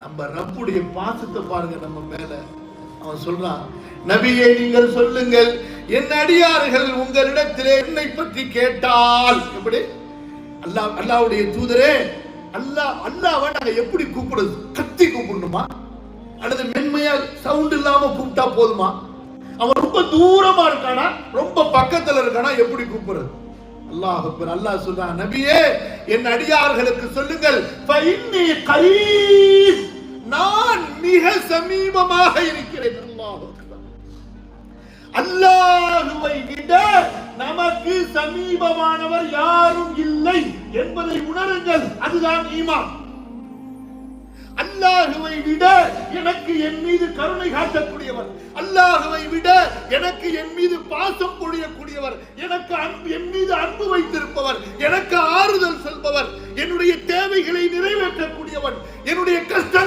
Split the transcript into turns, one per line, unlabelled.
நம்ம ரப்புடைய பாசத்தை பாருங்க நம்ம மேல. அவன் சொல்றான், நபியே நீங்கள் சொல்லுங்கள், என் அடியார்கள் உங்களிடத்திலே என்னை பற்றி கேட்டால். எப்படி? அல்லாஹ்வுடைய தூதரே, அல்லாஹ்வை நாங்க எப்படி கூப்பிடுறது? கத்தி கூப்பிடணுமா அல்லது மென்மையா சவுண்ட் இல்லாம கூப்பிட்டா போதுமா? அவன் ரொம்ப தூரமா இருக்கானா ரொம்ப பக்கத்துல இருக்கானா எப்படி கூப்பிடுறது? அல்லாஹ் அக்பர். அல்லாஹ் சொல்றான், நபியே என் அடியார்களுக்கு சொல்லுங்கள், ஃபஇன்னி கரீப், நான் மிக சமீபமாக இருக்கிறேன். அல்லாஹ் அக்பர். அல்லாஹ்வை விட நமக்கு சமீபமானவர் யாரும் இல்லை என்பதை உணருங்கள். அதுதான் ஈமான். அல்லாஹ்வை விட எனக்கு என் மீது கருணை காட்டக்கூடியவர், அல்லாஹ்வை விட எனக்கு என் மீது பாசம் பொழியக்கூடியவர், எனக்கு என் மீது அன்பு வைத்திருப்பவர், எனக்கு ஆறுதல் சொல்பவர், என்னுடைய தேவைகளை நிறைவேற்றக்கூடியவன், என்னுடைய கஷ்டங்கள்